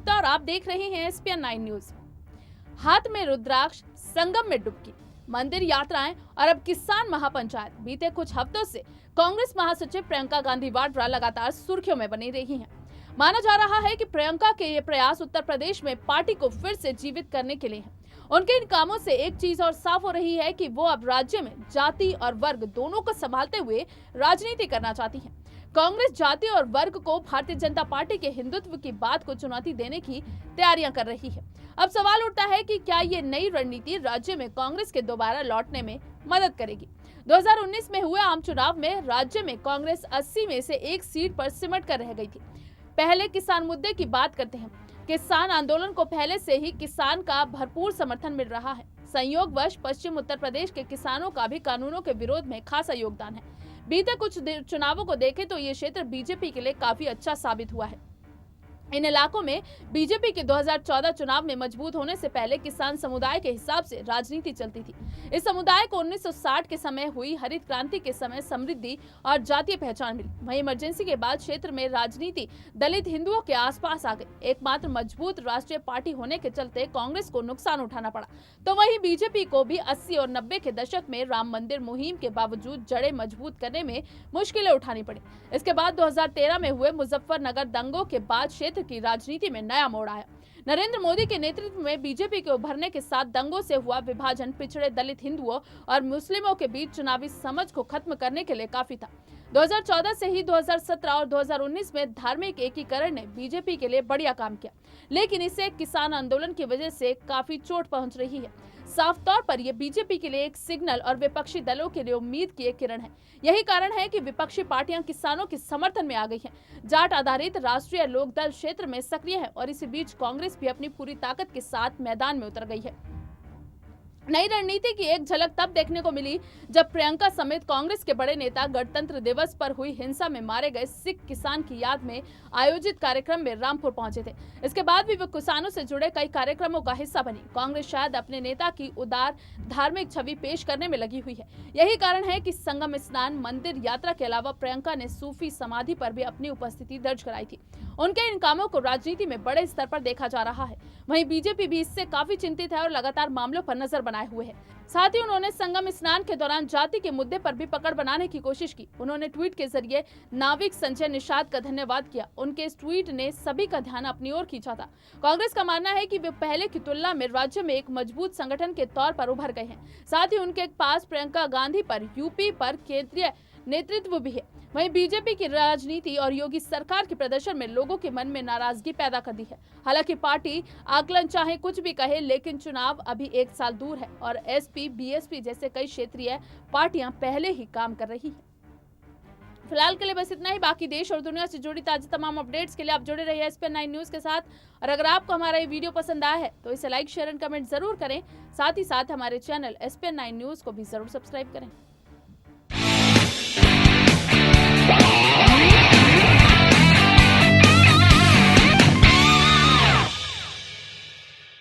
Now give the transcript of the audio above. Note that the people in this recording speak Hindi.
गुप्ता और आप देख रहे हैं एसपीएन 9 न्यूज। हाथ में रुद्राक्ष, संगम में डुबकी, मंदिर यात्राएं और अब किसान महापंचायत। बीते कुछ हफ्तों से कांग्रेस महासचिव प्रियंका गांधी वाड्रा लगातार सुर्खियों में बनी रही हैं। माना जा रहा है कि प्रियंका के ये प्रयास उत्तर प्रदेश में पार्टी को फिर से जीवित करने के लिए हैं। उनके इन कामों से एक चीज और साफ हो रही है कि वो अब राज्य में जाति और वर्ग दोनों को संभालते हुए राजनीति करना चाहती हैं। कांग्रेस जाति और वर्ग को भारतीय जनता पार्टी के हिंदुत्व की बात को चुनौती देने की तैयारियां कर रही है। अब सवाल उठता है कि क्या ये नई रणनीति राज्य में कांग्रेस के दोबारा लौटने में मदद करेगी। 2019 में हुए आम चुनाव में राज्य में कांग्रेस 80 में से एक सीट पर सिमट कर रह गई थी। पहले किसान मुद्दे की बात करते हैं। किसान आंदोलन को पहले से ही किसान का भरपूर समर्थन मिल रहा है। संयोगवश पश्चिम उत्तर प्रदेश के किसानों का भी कानूनों के विरोध में खासा योगदान है। बीते कुछ चुनावों को देखें तो ये क्षेत्र बीजेपी के लिए काफी अच्छा साबित हुआ है। इन इलाकों में बीजेपी के 2014 चुनाव में मजबूत होने से पहले किसान समुदाय के हिसाब से राजनीति चलती थी। इस समुदाय को 1960 के समय हुई हरित क्रांति के समय समृद्धि और जातीय पहचान मिली। वहीं इमरजेंसी के बाद क्षेत्र में राजनीति दलित हिंदुओं के आसपास आ गई। एकमात्र मजबूत राष्ट्रीय पार्टी होने के चलते कांग्रेस को नुकसान उठाना पड़ा, तो वहीं बीजेपी को भी 80 और 90 के दशक में राम मंदिर मुहिम के बावजूद जड़ें मजबूत करने में मुश्किलें उठानी पड़ी। इसके बाद 2013 में हुए मुजफ्फरनगर दंगों के बाद क्षेत्र की राजनीति में नया मोड़ आया। नरेंद्र मोदी के नेतृत्व में बीजेपी के उभरने के साथ दंगों से हुआ विभाजन पिछड़े दलित हिंदुओं और मुस्लिमों के बीच चुनावी समझ को खत्म करने के लिए काफी था। 2014 से ही 2017 और 2019 में धार्मिक एकीकरण ने बीजेपी के लिए बढ़िया काम किया, लेकिन इसे किसान आंदोलन की वजह से काफी चोट पहुंच रही है। साफ तौर पर यह बीजेपी के लिए एक सिग्नल और विपक्षी दलों के लिए उम्मीद की एक किरण है। यही कारण है कि विपक्षी पार्टियां किसानों के समर्थन में आ गई हैं। जाट आधारित राष्ट्रीय लोकदल क्षेत्र में सक्रिय है और इसी बीच कांग्रेस भी अपनी पूरी ताकत के साथ मैदान में उतर गई है। नई रणनीति की एक झलक तब देखने को मिली जब प्रियंका समेत कांग्रेस के बड़े नेता गणतंत्र दिवस पर हुई हिंसा में मारे गए सिख किसान की याद में आयोजित कार्यक्रम में रामपुर पहुंचे थे। इसके बाद भी वे किसानों से जुड़े कई कार्यक्रमों का हिस्सा बनी। कांग्रेस शायद अपने नेता की उदार धार्मिक छवि पेश करने में लगी हुई है। यही कारण है कि संगम स्नान, मंदिर यात्रा के अलावा प्रियंका ने सूफी समाधि पर भी अपनी उपस्थिति दर्ज कराई थी। उनके इन कामों को राजनीति में बड़े स्तर पर देखा जा रहा है। वहीं बीजेपी भी इससे काफी चिंतित है और लगातार मामलों पर नजर बनाए हुए है। साथ ही उन्होंने संगम स्नान के दौरान जाति के मुद्दे पर भी पकड़ बनाने की कोशिश की। उन्होंने ट्वीट के जरिए नाविक संजय निषाद का धन्यवाद किया। उनके इस ट्वीट ने सभी का ध्यान अपनी ओर खींचा था। कांग्रेस का मानना है कि वे पहले की तुलना में राज्य में एक मजबूत संगठन के तौर पर उभर गए हैं। साथ ही उनके पास प्रियंका गांधी पर यूपी पर केंद्रीय नेतृत्व भी है। वहीं बीजेपी की राजनीति और योगी सरकार के प्रदर्शन में लोगों के मन में नाराजगी पैदा कर दी है। हालांकि पार्टी आकलन चाहे कुछ भी कहे, लेकिन चुनाव अभी 1 साल दूर है और एसपी, बीएसपी जैसे कई क्षेत्रीय पार्टियां पहले ही काम कर रही हैं। फिलहाल के लिए बस इतना ही। बाकी देश और दुनिया से जुड़ी ताज़ी तमाम अपडेट्स के लिए आप जुड़े रहिए एसपीएन 9 न्यूज के साथ। और अगर आपको हमारा ये वीडियो पसंद आया है तो इसे लाइक, शेयर एंड कमेंट जरूर करें। साथ ही साथ हमारे चैनल एसपीएन 9 न्यूज को भी जरूर सब्सक्राइब करें।